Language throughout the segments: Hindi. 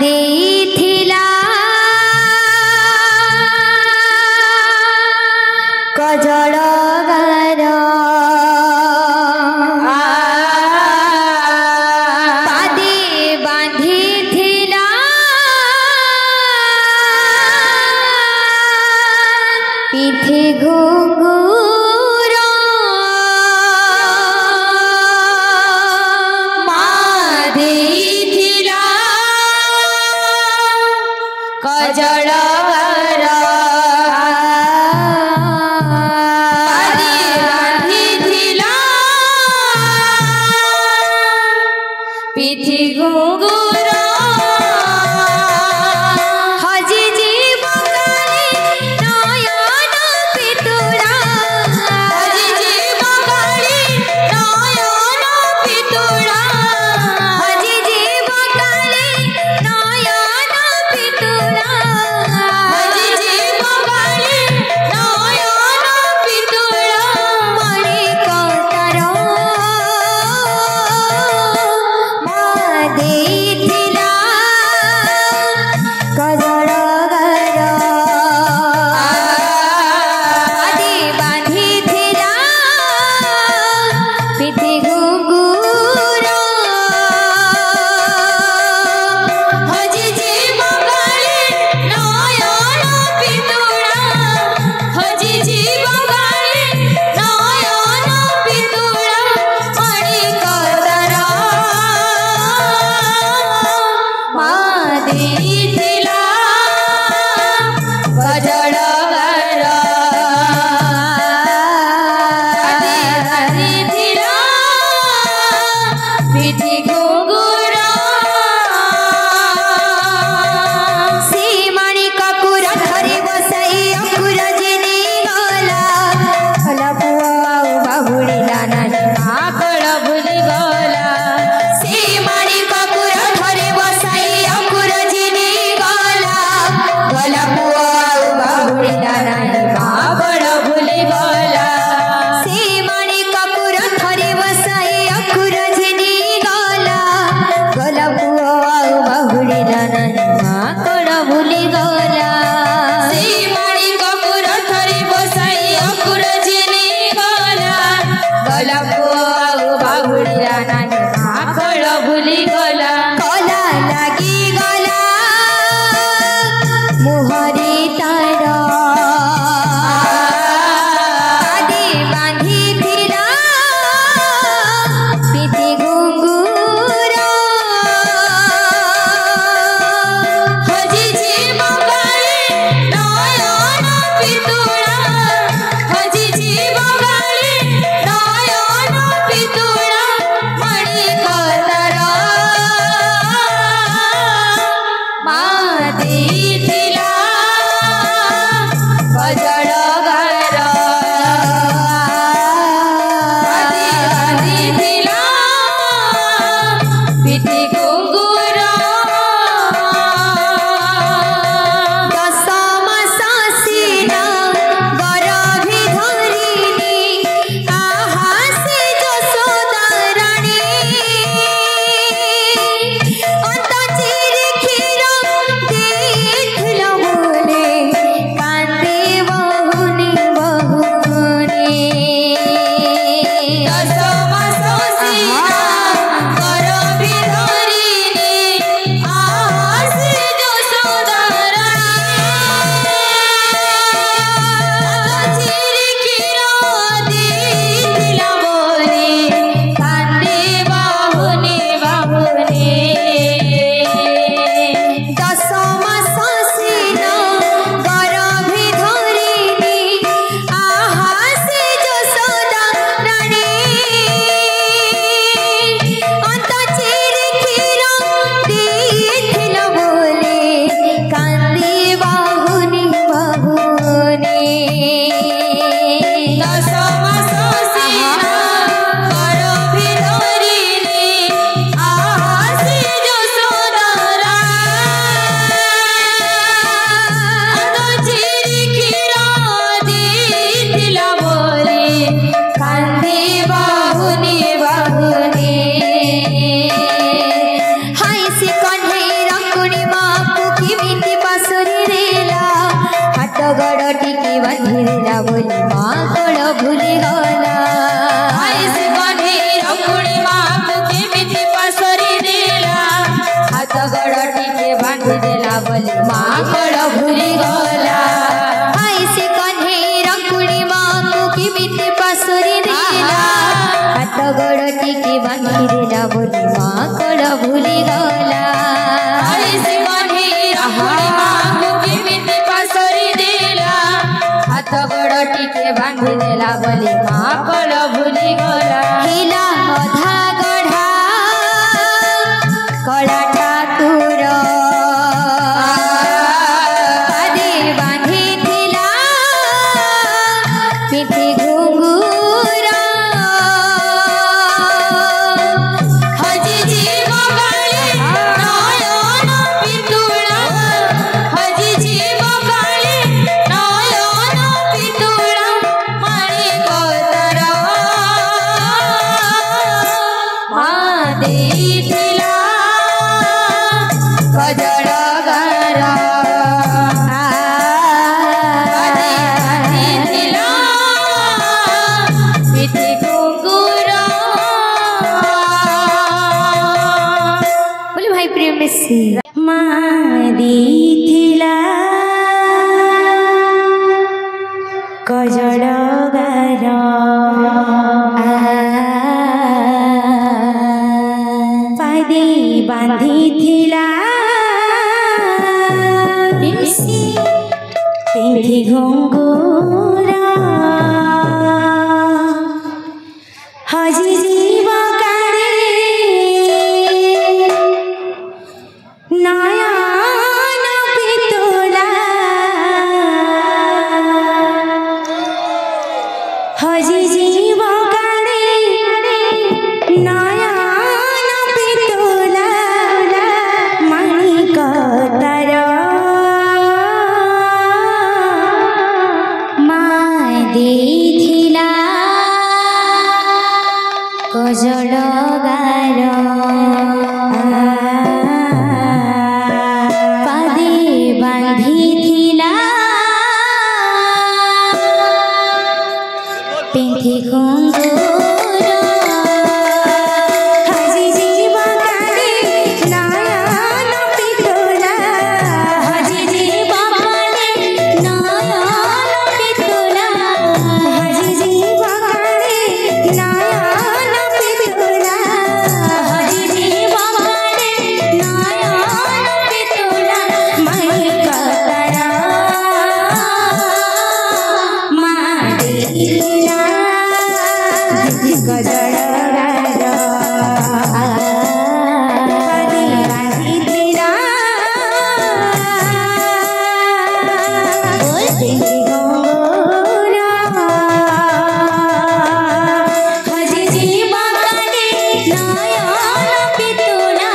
देथिला कजल गार पादे बांधिथिला पिठे घुंघुर देथिला कजल गार पिठी घुंघुर हजे जीव काले नयन पितुरा हजे जीव काले नयन पितुरा हजे जीव काले नयन पितुरा हजे जीव काले नयन पितुरा मणि कतार देथिला कजल गार पादे बांधिथिला पिठे घुंघुर हजे जीव काले नयन पितुरा हजे जीव काले नयन पितुरा मणि कतार बांधी देला बोली माकड़ भूली गला ऐसे कन्हैया रंगुली माँ को केमिति पसरी देला हाथ गोड़ टिके बांधी देला बोली माकड़ भूली गला ऐसे कन्हैया रंगुली माँ को केमिति पसरी देला हाथ गोड़ टिके बांधी देला बोली माकड़ भूली गला ऐसे कन्हैया रंगुली माँ को केमिति पसरी देला हाथ गोड़ टिके बांधी देला बोली माकड़ भूली गला हिला अधा गढ़ा कला ठाकुर आदि बांधी थिला पिठी घुंगुर हजी जीव काली नयन पितुला हजी जीव काली नयन पितुला माणिक तर माँ देथिला कजळ गार बांधिथिला पिठी घुंगुर बोले भाई प्रेम से माँ देथिला कजळ गार पादे बांधिथिला पिठी घुंगुर हजी जीव काली नयन पितुला हजी जीव काली नयन पितुला माणिक तर माँ देथिला कजळ गार पादे बांधिथिला पिठी घुंगुर हजी जीव काली नयन पितुला हजी जीव काली नयन पितुला हजी जीव काली नयन पितुला हजी जीव काली नयन पितुला माणिक तर माँ देथिला कजळ गार पादे बांधिथिला पिठी घुंगुर हजी जीव काली नयन पितुला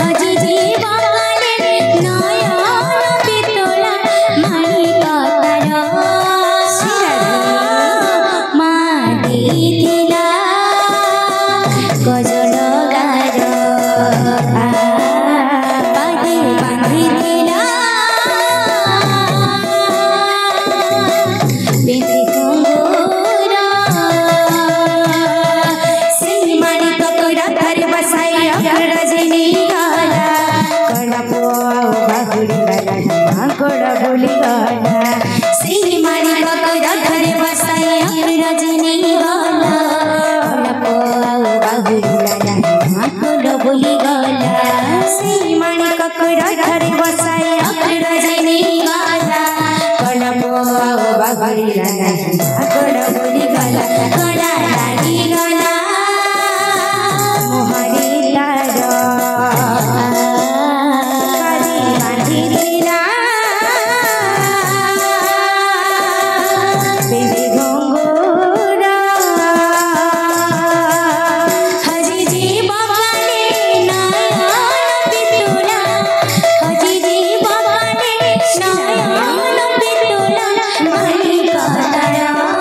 हजी जीव काली नयन पितुला माणिक तर माँ देथिला कजळ गार पादे बांधिथिला पिठी घुंगुर सिंह माणिक रथर बसाई रजनी गला कड़ा बाहुड़ी गला माकड़ भूली गला सिंह माणिक रथर बसाई रजनी गला बाहुड़ी गला माकड़ भूली गला सिंह माणिक रथर बसाई रजनी गला कड़ा बाहुड़ी गला माकड़ भूली गला कड़ा लागी गला मोहरी तार पादे बांधिथिला पिठी घुंगुर हजी जीव काली नयन पितुला हजी जीव काली नयन पितुला माणिक तर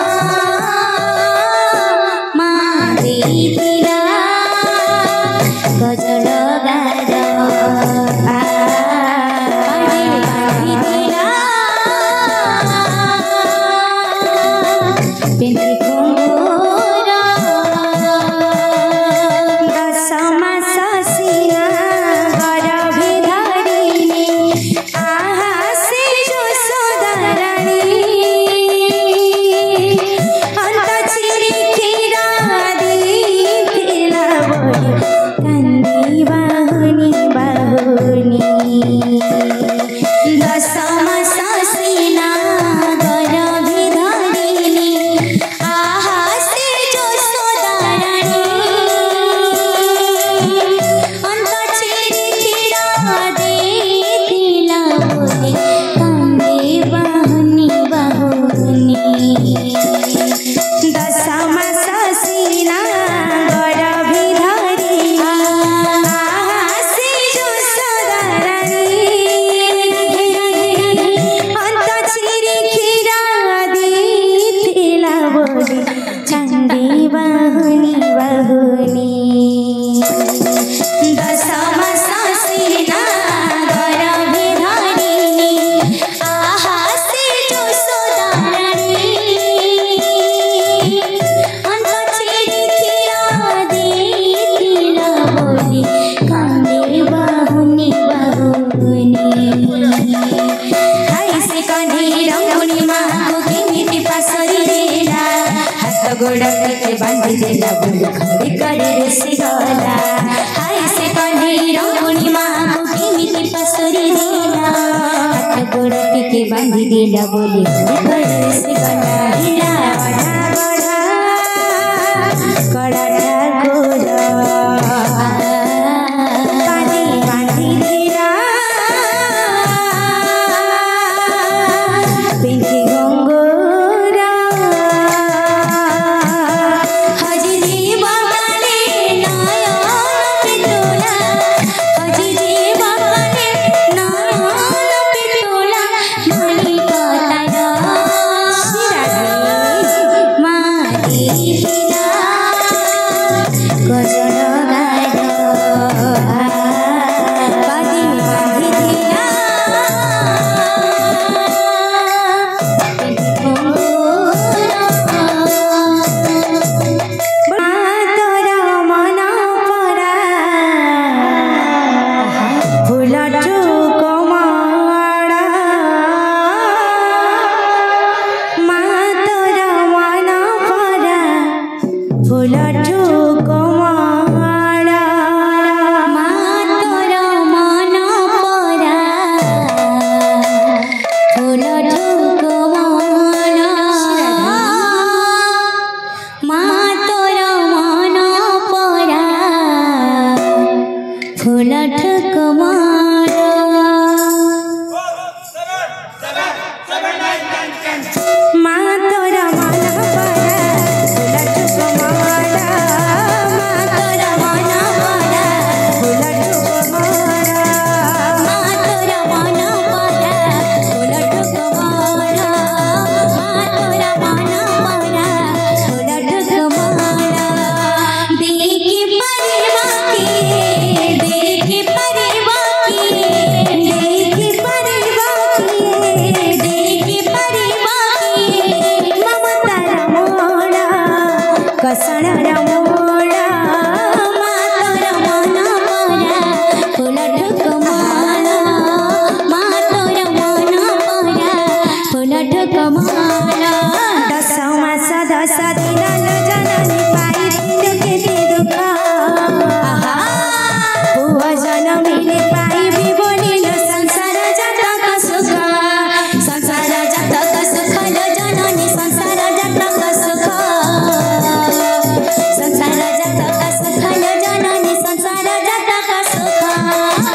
बांधी देला बोली घड़ी करे ऋषि गला हाय से कन्हैया रंगुनी माँ को किमिति पसरी देला हाथ गोड़ टिके बांधी देला बोली घड़ी करे ऋषि गला हीरा बढ़ा बढ़ा कड़ा ठाकुर कांधे बांधी देला पिंकी गंगोरा हजी जीवने नयन पितुला हजी जीवने नयन पितुला माली कतारा माली पिला गजर गाडो कांधे बांधी देला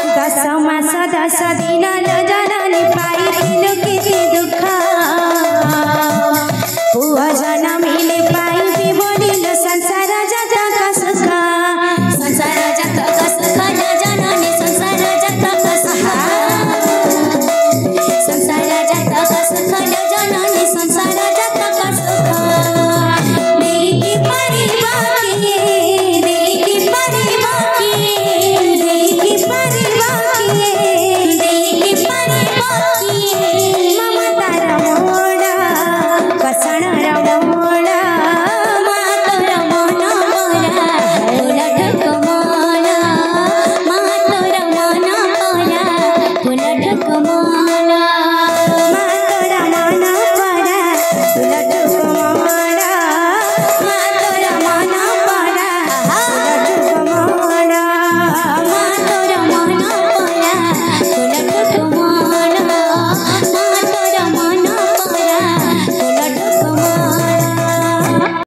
दस दिन